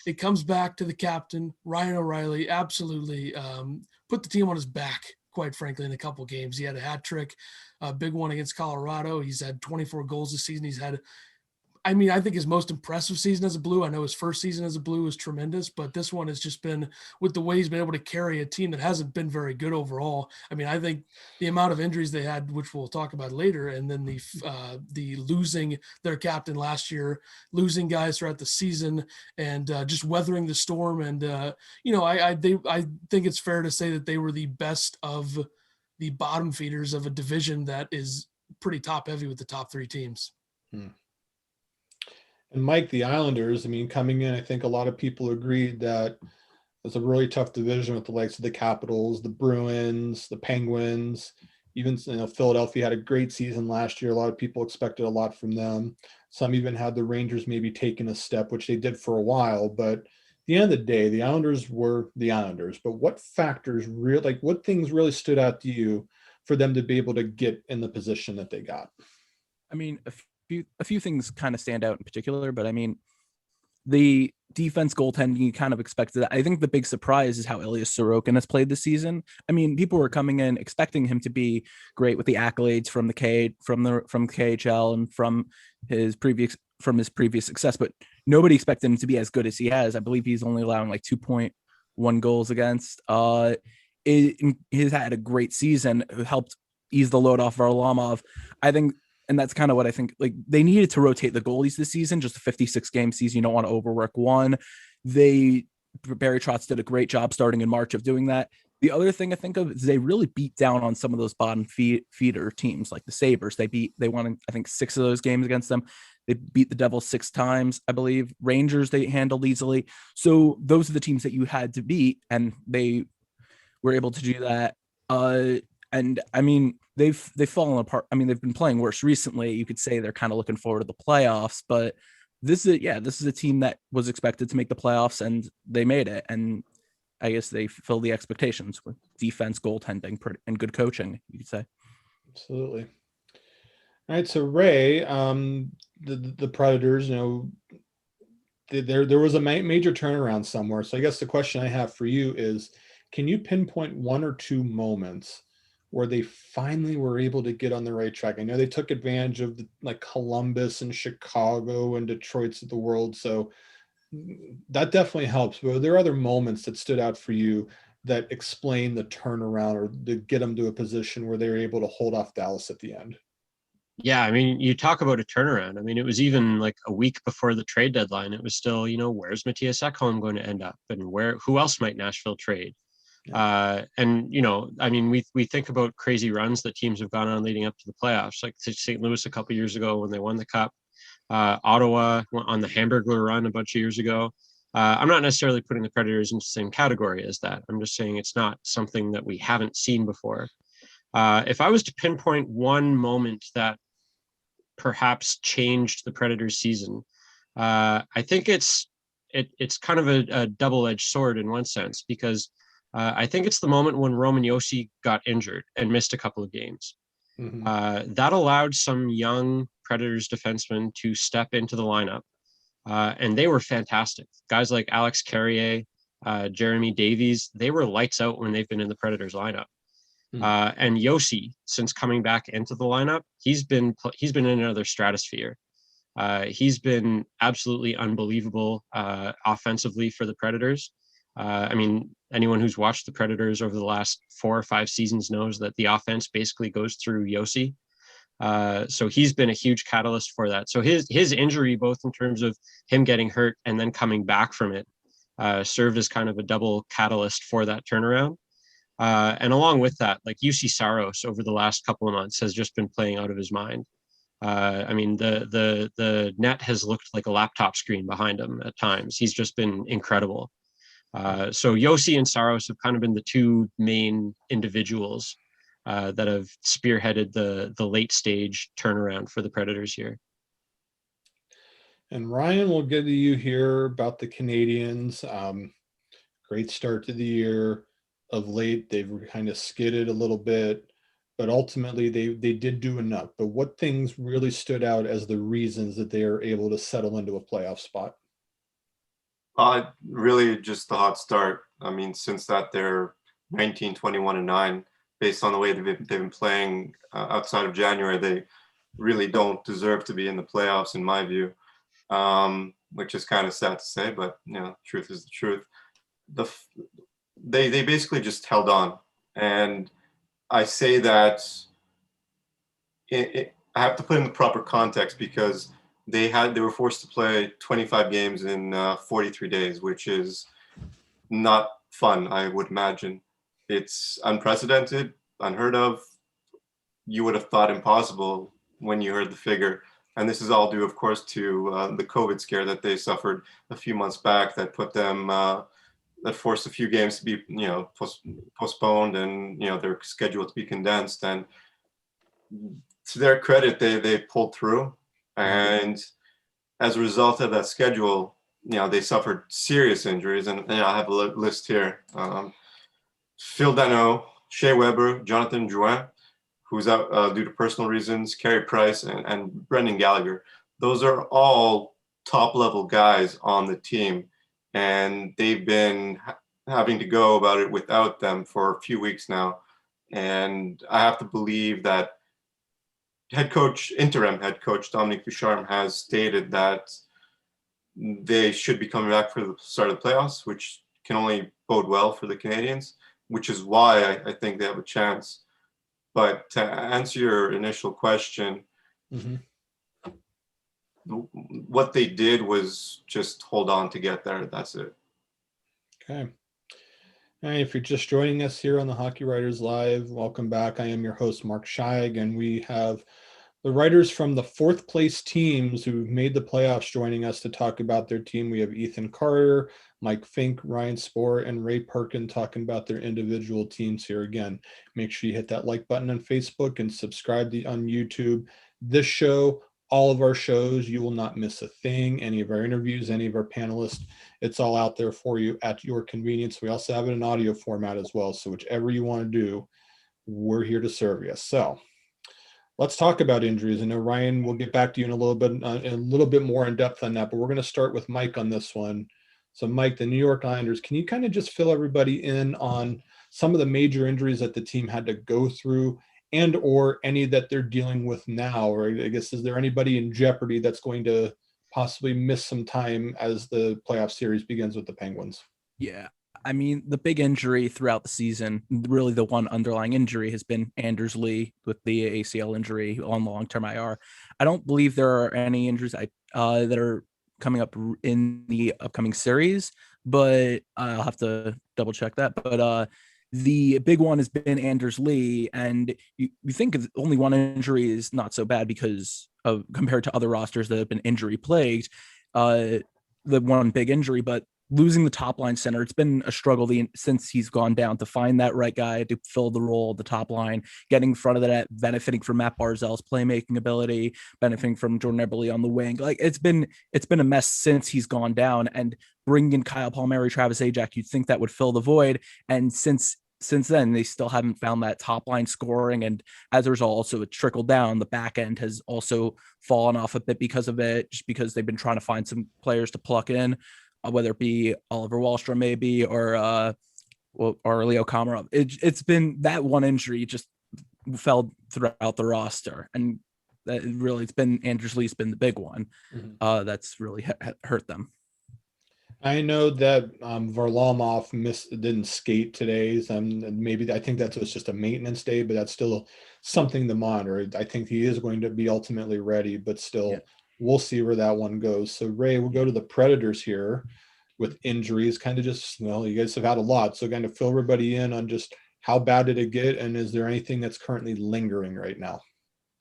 it comes back to the captain, Ryan O'Reilly, absolutely put the team on his back, quite frankly, in a couple of games. He had a hat trick, a big one against Colorado. He's had 24 goals this season. He's had, I mean, I think his most impressive season as a Blue. I know his first season as a Blue was tremendous, but this one has just been, with the way he's been able to carry a team that hasn't been very good overall. I mean, I think the amount of injuries they had, which we'll talk about later, and then the losing their captain last year, losing guys throughout the season, and just weathering the storm. And I think it's fair to say that they were the best of the bottom feeders of a division that is pretty top heavy with the top 3 teams. And Mike, the Islanders, I mean, coming in, I think a lot of people agreed that it's a really tough division with the likes of the Capitals, the Bruins, the Penguins. Even Philadelphia had a great season last year. A lot of people expected a lot from them. Some even had the Rangers maybe taking a step, which they did for a while. But at the end of the day, the Islanders were the Islanders. But what factors what things really stood out to you for them to be able to get in the position that they got? I mean, a few things kind of stand out in particular, but I mean, the defense, goaltending, you kind of expected that. I think the big surprise is how Elias Sorokin has played this season. I mean, people were coming in expecting him to be great with the accolades from KHL and from his previous success, but nobody expected him to be as good as he has. I believe he's only allowing like 2.1 goals against. He's had a great season, helped ease the load off Varlamov. I think, and that's kind of what I think, like they needed to rotate the goalies this season, just a 56 game season. You don't want to overwork one. Barry Trotz did a great job starting in March of doing that. The other thing I think of is they really beat down on some of those bottom feeder teams like the Sabres. They won, I think, 6 of those games against them. They beat the Devils 6 times, I believe. Rangers, they handled easily. So those are the teams that you had to beat, and they were able to do that. And I mean, they've fallen apart. I mean, they've been playing worse recently. You could say they're kind of looking forward to the playoffs, but this is a team that was expected to make the playoffs, and they made it. And I guess they filled the expectations with defense, goaltending, and good coaching, you could say. Absolutely. All right. So Ray, the Predators, there was a major turnaround somewhere. So I guess the question I have for you is, can you pinpoint 1 or 2 moments where they finally were able to get on the right track? I know they took advantage of like Columbus and Chicago and Detroit's of the world, so that definitely helps. But are there other moments that stood out for you that explain the turnaround or to get them to a position where they were able to hold off Dallas at the end? Yeah, I mean, you talk about a turnaround. I mean, it was even like a week before the trade deadline. It was still, where's Matthias Ekholm going to end up, and who else might Nashville trade? And I mean, we think about crazy runs that teams have gone on leading up to the playoffs, like St. Louis a couple of years ago when they won the Cup, Ottawa on the Hamburglar run a bunch of years ago. I'm not necessarily putting the Predators into the same category as that. I'm just saying it's not something that we haven't seen before. If I was to pinpoint one moment that perhaps changed the Predators season, I think it's kind of a double-edged sword in one sense, because I think it's the moment when Roman Josi got injured and missed a couple of games. Mm-hmm. That allowed some young Predators defensemen to step into the lineup, and they were fantastic. Guys like Alex Carrier, Jeremy Davies, they were lights out when they've been in the Predators lineup. Mm-hmm. And Josi, since coming back into the lineup, he's been in another stratosphere. He's been absolutely unbelievable offensively for the Predators. I mean, anyone who's watched the Predators over the last 4 or 5 seasons knows that the offense basically goes through Josi. So he's been a huge catalyst for that. So his injury, both in terms of him getting hurt and then coming back from it, served as kind of a double catalyst for that turnaround. And along with that, like UC Saros over the last couple of months has just been playing out of his mind. I mean, the net has looked like a laptop screen behind him at times. He's just been incredible. So Josi and Saros have kind of been the 2 main individuals that have spearheaded the late stage turnaround for the Predators here. And Ryan, we'll get to you here about the Canadians. Great start to the year. Of late, they've kind of skidded a little bit, but ultimately they did do enough. But what things really stood out as the reasons that they are able to settle into a playoff spot? Really just the hot start. I mean, since that they're 19, 21, and 9, based on the way they've been playing outside of January, they really don't deserve to be in the playoffs, in my view, which is kind of sad to say, but truth is the truth. They basically just held on, and I say that I have to put in the proper context, because they were forced to play 25 games in 43 days, which is not fun, I would imagine. It's unprecedented, unheard of. You would have thought impossible when you heard the figure. And this is all due, of course, to the COVID scare that they suffered a few months back that put them, that forced a few games to be, postponed and, their schedule to be condensed. And to their credit, they pulled through. And as a result of that schedule, they suffered serious injuries. And I have a list here. Phil Danault, Shea Weber, Jonathan Drouin, who's out due to personal reasons, Carey Price, and Brendan Gallagher. Those are all top-level guys on the team, and they've been having to go about it without them for a few weeks now. And I have to believe that interim head coach Dominique Ducharme has stated that they should be coming back for the start of the playoffs, which can only bode well for the Canadiens, which is why I think they have a chance. But to answer your initial question, what they did was just hold on to get there. That's it. Okay. And if you're just joining us here on the Hockey Writers Live, welcome back. I am your host, Mark Scheig, and we have the writers from the fourth place teams who made the playoffs joining us to talk about their team. We have Ethan Carter, Mike Fink, Ryan Spohr, and Ray Perkin talking about their individual teams here. Again, make sure you hit that like button on Facebook and subscribe on YouTube. This show, all of our shows, you will not miss a thing. Any of our interviews, any of our panelists, it's all out there for you at your convenience. We also have it in audio format as well. So whichever you want to do, we're here to serve you. So let's talk about injuries. I know, Ryan, we'll get back to you in a little bit more in depth on that, but we're going to start with Mike on this one. So Mike, the New York Islanders, can you kind of just fill everybody in on some of the major injuries that the team had to go through, and or any that they're dealing with now? Or I guess, is there anybody in jeopardy that's going to possibly miss some time as the playoff series begins with the Penguins? Yeah. I mean, the big injury throughout the season, really the one underlying injury, has been Anders Lee with the ACL injury on long-term IR. I don't believe there are any injuries that are coming up in the upcoming series, but I'll have to double check that. But the big one has been Anders Lee, and you think only one injury is not so bad because of compared to other rosters that have been injury plagued. The one big injury, but losing the top line center, it's been a struggle since he's gone down to find that right guy to fill the role of the top line, getting in front of that, benefiting from Matt Barzal's playmaking ability, benefiting from Jordan Eberle on the wing. Like it's been a mess since he's gone down, and bringing in Kyle Palmieri, Travis Zajac, you'd think that would fill the void. And since then, they still haven't found that top line scoring. And as a result, also it trickled down. The back end has also fallen off a bit because of it, just because they've been trying to find some players to pluck in. Whether it be Oliver Wahlstrom maybe or Leo Komarov. It's been that one injury just fell throughout the roster, and that really it's been Anders Lee's been the big one that's really hurt them. I know that Varlamov didn't skate today. Maybe I think that was just a maintenance day, but that's still something to monitor. I think he is going to be ultimately ready, but still. Yeah. We'll see where that one goes. So Ray, we'll go to the Predators here with injuries. Kind of just, well, you guys have had a lot. So kind of fill everybody in on just how bad did it get, and is there anything that's currently lingering right now?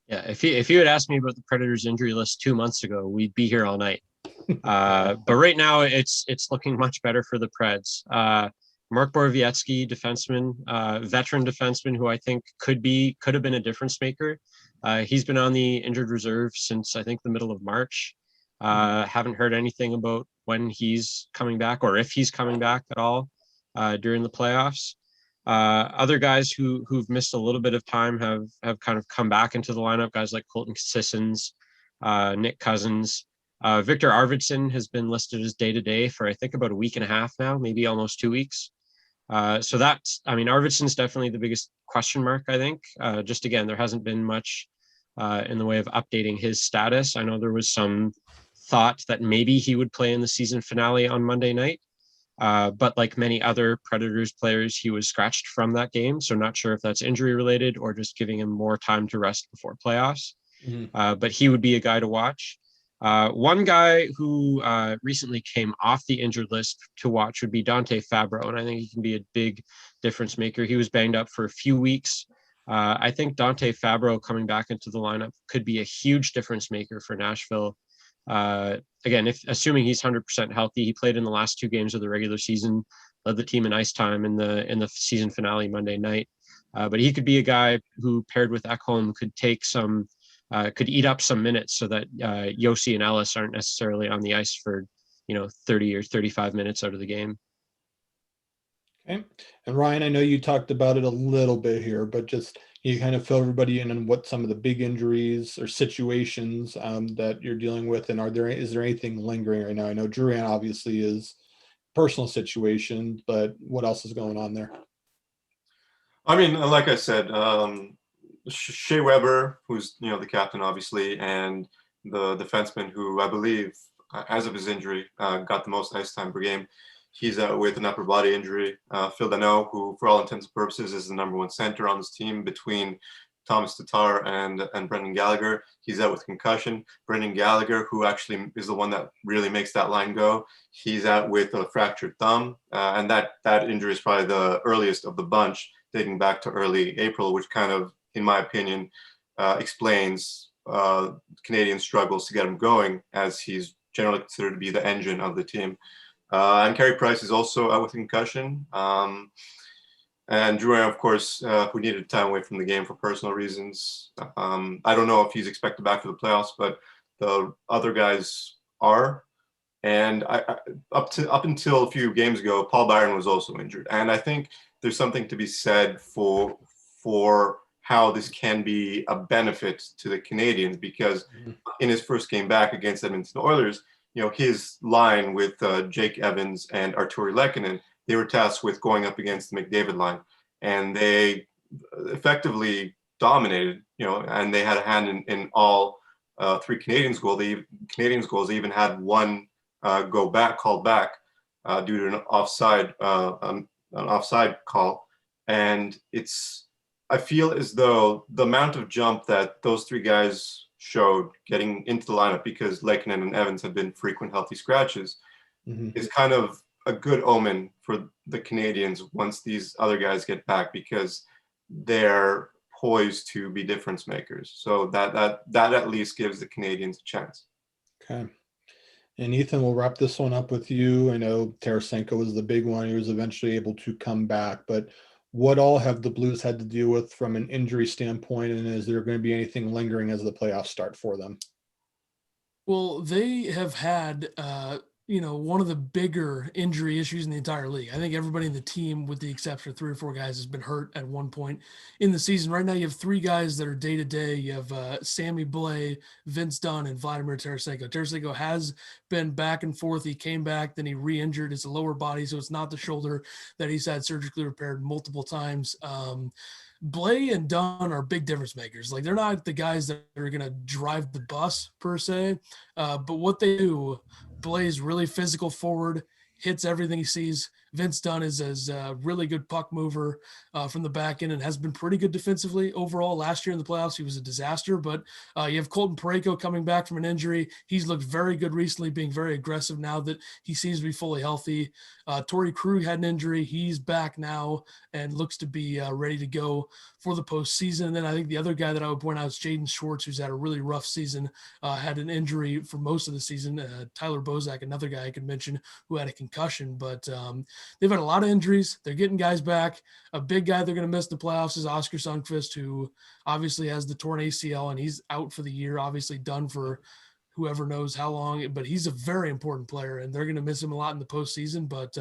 Yeah, if you had asked me about the Predators injury list 2 months ago, we'd be here all night. But right now it's looking much better for the Preds. Mark Borowiecki, defenseman, veteran defenseman who I think could have been a difference maker. He's been on the injured reserve since I think the middle of March. Haven't heard anything about when he's coming back or if he's coming back at all during the playoffs. Other guys who've missed a little bit of time have kind of come back into the lineup. Guys like Colton Sissons, Nick Cousins. Victor Arvidsson has been listed as day-to-day for I think about a week and a half now, maybe almost 2 weeks. So Arvidsson's definitely the biggest question mark, I think. Just again, there hasn't been much in the way of updating his status. I know there was some thought that maybe he would play in the season finale on Monday night. But like many other Predators players, he was scratched from that game. So not sure if that's injury related or just giving him more time to rest before playoffs. But he would be a guy to watch. One guy who recently came off the injured list to watch would be Dante Fabro, and I think he can be a big difference maker. He was banged up for a few weeks. I think Dante Fabro coming back into the lineup could be a huge difference maker for Nashville. Again, assuming he's 100% healthy, he played in the last 2 games of the regular season, led the team in ice time in the season finale Monday night. But he could be a guy who, paired with Ekholm, could eat up some minutes so that Josi and Ellis aren't necessarily on the ice for 30 or 35 minutes out of the game. Okay. And Ryan, I know you talked about it a little bit here, but just You kind of fill everybody in on what some of the big injuries or situations that you're dealing with, and is there anything lingering right now? I know Drouin obviously is personal situation, but what else is going on there? I mean, like I said, Shea Weber, who's the captain obviously, and the defenseman who I believe, as of his injury, got the most ice time per game. He's out with an upper body injury. Phil Jeanneau, who for all intents and purposes is the number one center on this team between Thomas Tatar and Brendan Gallagher. He's out with concussion. Brendan Gallagher, who actually is the one that really makes that line go, he's out with a fractured thumb. And that injury is probably the earliest of the bunch, dating back to early April, which kind of, in my opinion, explains Canadian struggles to get him going, as he's generally considered to be the engine of the team. And Carey Price is also out with concussion. And Drouin, of course, who needed time away from the game for personal reasons. I don't know if he's expected back for the playoffs, but the other guys are. And up until a few games ago, Paul Byron was also injured. And I think there's something to be said for how this can be a benefit to the Canadians, because in his first game back against Edmonton Oilers, his line with Jake Evans and Arturi Lehkonen, they were tasked with going up against the McDavid line, and they effectively dominated, and they had a hand in all three Canadians' goals. They even had one called back due to an offside call. And I feel as though the amount of jump that those three guys showed getting into the lineup, because Lehkonen and Evans have been frequent healthy scratches, is kind of a good omen for the Canadians once these other guys get back, because they're poised to be difference makers. So that at least gives the Canadians a chance. Okay. And Ethan, we'll wrap this one up with you. I know Tarasenko was the big one. He was eventually able to come back, but what all have the Blues had to deal with from an injury standpoint, and is there going to be anything lingering as the playoffs start for them? Well, they have had, one of the bigger injury issues in the entire league. I think everybody in the team, with the exception of 3 or 4 guys, has been hurt at one point in the season. Right now, you have 3 guys that are day-to-day. You have Sammy Blais, Vince Dunn, and Vladimir Tarasenko. Tarasenko has been back and forth. He came back, then he re-injured his lower body, so it's not the shoulder that he's had surgically repaired multiple times. Blais and Dunn are big difference makers. Like, they're not the guys that are going to drive the bus per se, but what they do, Blais really physical forward, hits everything he sees. Vince Dunn is a really good puck mover from the back end and has been pretty good defensively overall. Last year in the playoffs, he was a disaster, but you have Colton Parayko coming back from an injury. He's looked very good recently, being very aggressive now that he seems to be fully healthy. Torrey Krug had an injury. He's back now and looks to be ready to go for the postseason. And then I think the other guy that I would point out is Jaden Schwartz, who's had a really rough season, had an injury for most of the season. Tyler Bozak, another guy I could mention, who had a concussion, but they've had a lot of injuries. They're getting guys back. A big guy they're going to miss the playoffs is Oscar Sundqvist, who obviously has the torn ACL, and he's out for the year, obviously done for whoever knows how long, but he's a very important player, and they're going to miss him a lot in the postseason. But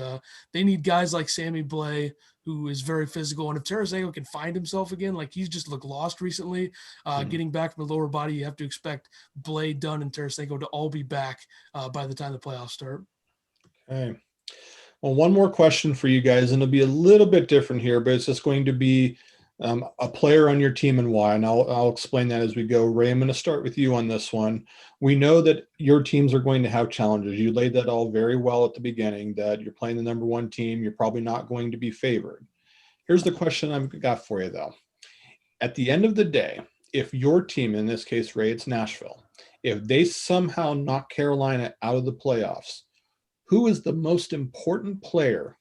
they need guys like Sammy Blais, who is very physical. And if Tarasenko can find himself again, like he's just looked lost recently, getting back from the lower body, you have to expect Blais, Dunn, and Tarasenko to all be back by the time the playoffs start. Okay. Well, one more question for you guys, and it'll be a little bit different here, but it's just going to be a player on your team and why, and I'll explain that as we go. Ray, I'm going to start with you on this one. We know that your teams are going to have challenges. You laid that all very well at the beginning, that you're playing the number one team. You're probably not going to be favored. Here's the question I've got for you, though. At the end of the day, if your team, in this case, Ray, it's Nashville, if they somehow knock Carolina out of the playoffs, who is the most important player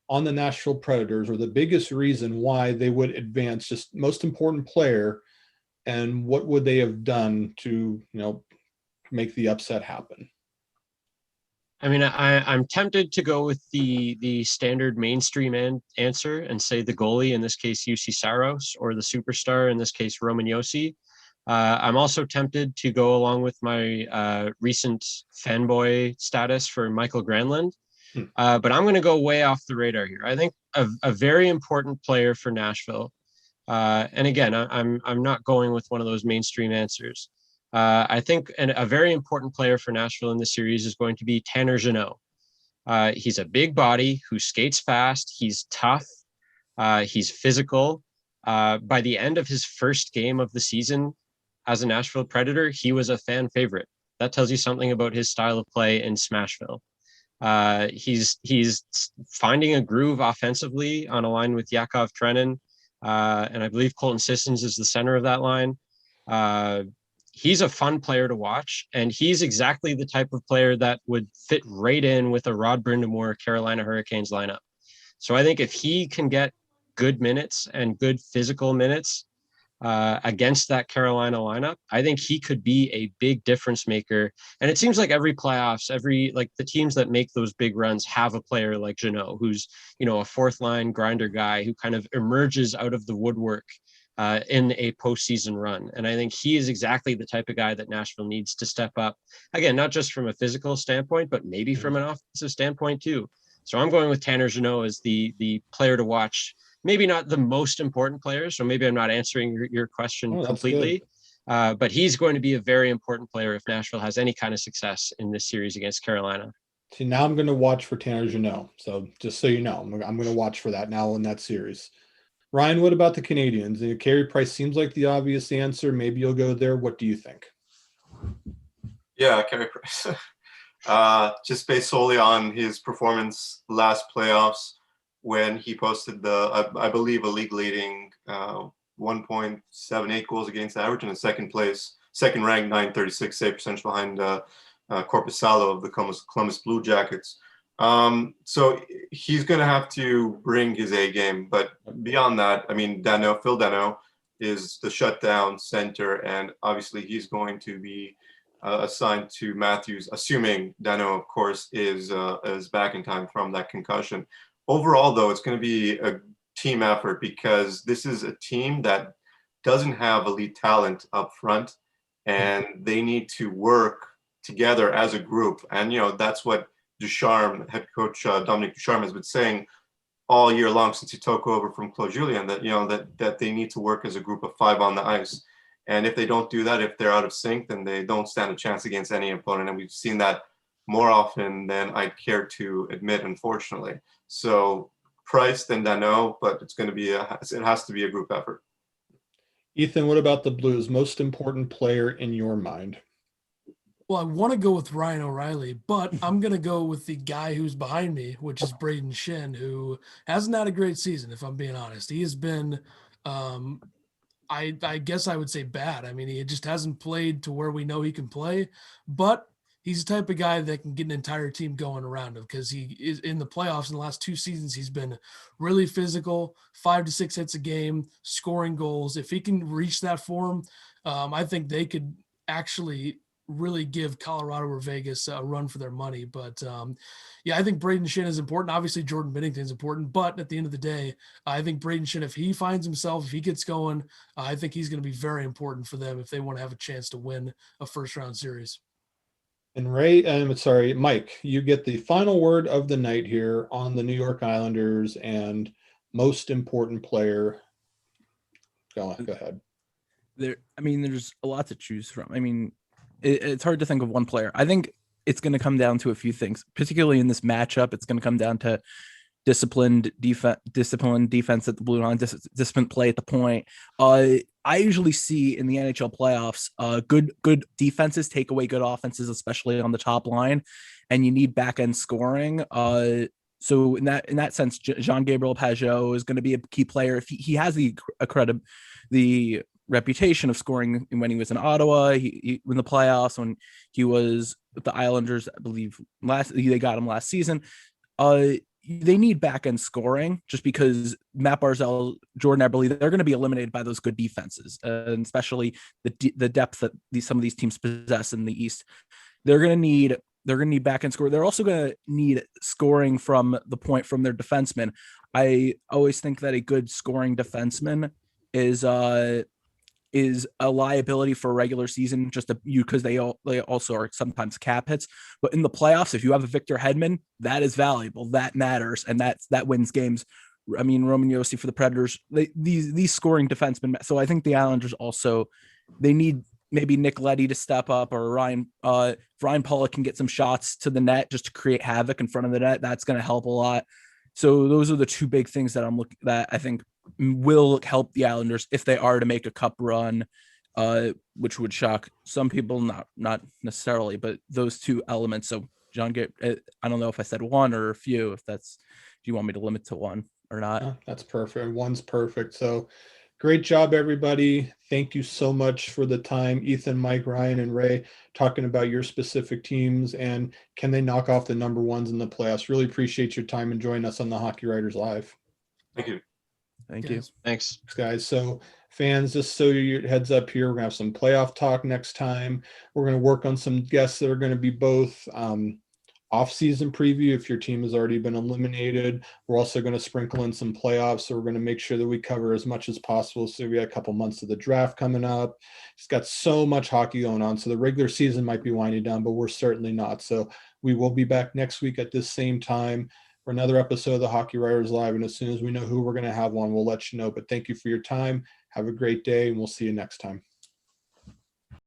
on the Nashville Predators, or the biggest reason why they would advance, just most important player, and what would they have done to, make the upset happen? I mean, I'm tempted to go with the standard mainstream answer and say the goalie, in this case, UC Saros, or the superstar, in this case, Roman Josi. I'm also tempted to go along with my recent fanboy status for Michael Granlund. But I'm going to go way off the radar here. I think a very important player for Nashville And again, I'm not going with one of those mainstream answers. I think a very important player for Nashville in this series is going to be Tanner Jeanneau. He's a big body who skates fast. He's tough. He's physical. By the end of his first game of the season as a Nashville Predator, he was a fan favorite. That tells you something about his style of play in Smashville. He's finding a groove offensively on a line with Yakov Trenin, and I believe Colton Sissons is the center of that line. He's a fun player to watch, and he's exactly the type of player that would fit right in with a Rod Brind'Amour Carolina Hurricanes lineup. So I think if he can get good minutes and good physical minutes against that Carolina lineup, I think he could be a big difference maker. And it seems like every playoffs, like the teams that make those big runs have a player like Jeanneau, who's, a fourth line grinder guy who kind of emerges out of the woodwork in a postseason run. And I think he is exactly the type of guy that Nashville needs to step up. Again, not just from a physical standpoint, but maybe from an offensive standpoint too. So I'm going with Tanner Jeanneau as the player to watch. Maybe not the most important player, so maybe I'm not answering your question completely, but he's going to be a very important player if Nashville has any kind of success in this series against Carolina. See, now I'm going to watch for Tanner Jeanneau. So just so you know, I'm going to watch for that now in that series. Ryan, what about the Canadians? Carey Price seems like the obvious answer. Maybe you'll go there. What do you think? Yeah, Carey Price. Just based solely on his performance last playoffs, when he posted I believe, a league-leading 1.78 goals against average and a second ranked 936 save percentage behind Korpisalo of the Columbus Blue Jackets. So he's going to have to bring his A game. But beyond that, I mean, Phil Danault is the shutdown center, and obviously he's going to be assigned to Matthews, assuming Danault, of course, is back in time from that concussion. Overall, though, it's going to be a team effort because this is a team that doesn't have elite talent up front, and they need to work together as a group. And, that's what Ducharme, head coach Dominic Ducharme, has been saying all year long since he took over from Claude Julien, that, that they need to work as a group of five on the ice. And if they don't do that, if they're out of sync, then they don't stand a chance against any opponent. And we've seen that more often than I'd care to admit, unfortunately. So Price, then Danault, but it's going to be it has to be a group effort. Ethan, what about the Blues? Most important player in your mind? Well, I want to go with Ryan O'Reilly, but I'm going to go with the guy who's behind me, which is Brayden Shin, who hasn't had a great season, if I'm being honest. He has been, I guess I would say bad. I mean, he just hasn't played to where we know he can play, but he's the type of guy that can get an entire team going around him because he is in the playoffs in the last two seasons. He's been really physical, 5 to 6 hits a game, scoring goals. If he can reach that form, I think they could actually really give Colorado or Vegas a run for their money. But I think Brayden Shin is important. Obviously, Jordan Binnington is important, but at the end of the day, I think Brayden Shin, if he finds himself, if he gets going, I think he's going to be very important for them if they want to have a chance to win a first-round series. And Mike, you get the final word of the night here on the New York Islanders and most important player. Go ahead. There's a lot to choose from. I mean, it's hard to think of one player. I think it's going to come down to a few things, particularly in this matchup. It's going to come down to disciplined defense at the blue line, disciplined play at the point. I usually see in the NHL playoffs, good defenses take away good offenses, especially on the top line, and you need back end scoring. So in that sense, Jean-Gabriel Pageau is going to be a key player. If he has the reputation of scoring when he was in Ottawa, he in the playoffs, when he was with the Islanders, I believe they got him last season. They need back-end scoring just because Matt Barzal, Jordan Eberle, they're going to be eliminated by those good defenses, and especially the depth that some of these teams possess in the East. They're going to need back-end score. They're also going to need scoring from the point from their defensemen. I always think that a good scoring defenseman is a liability for a regular season, because they also are sometimes cap hits. But in the playoffs, if you have a Victor Hedman, that is valuable. That matters, and that wins games I mean, Roman Josi for the Predators, these scoring defensemen. So I think the Islanders also, they need maybe Nick Leddy to step up, or Ryan Pulock can get some shots to the net just to create havoc in front of the net. That's going to help a lot. So those are the two big things that I think will help the Islanders if they are to make a cup run, which would shock some people, not necessarily, but those two elements. So John, I don't know if I said one or a few, if you want me to limit to one or not. Oh, that's perfect. One's perfect. So great job, everybody. Thank you so much for the time. Ethan, Mike, Ryan, and Ray talking about your specific teams and can they knock off the number ones in the playoffs. Really appreciate your time and joining us on the Hockey Writers Live. Thank you. Thank you. Thanks, guys. So fans, just so your heads up here, we're going to have some playoff talk next time. We're going to work on some guests that are going to be both off-season preview if your team has already been eliminated. We're also going to sprinkle in some playoffs, so we're going to make sure that we cover as much as possible. So we got a couple months of the draft coming up. It's got so much hockey going on, so the regular season might be winding down, but we're certainly not. So we will be back next week at this same time for another episode of the Hockey Writers Live, and as soon as we know who we're going to have on, we'll let you know. But thank you for your time. Have a great day, and we'll see you next time.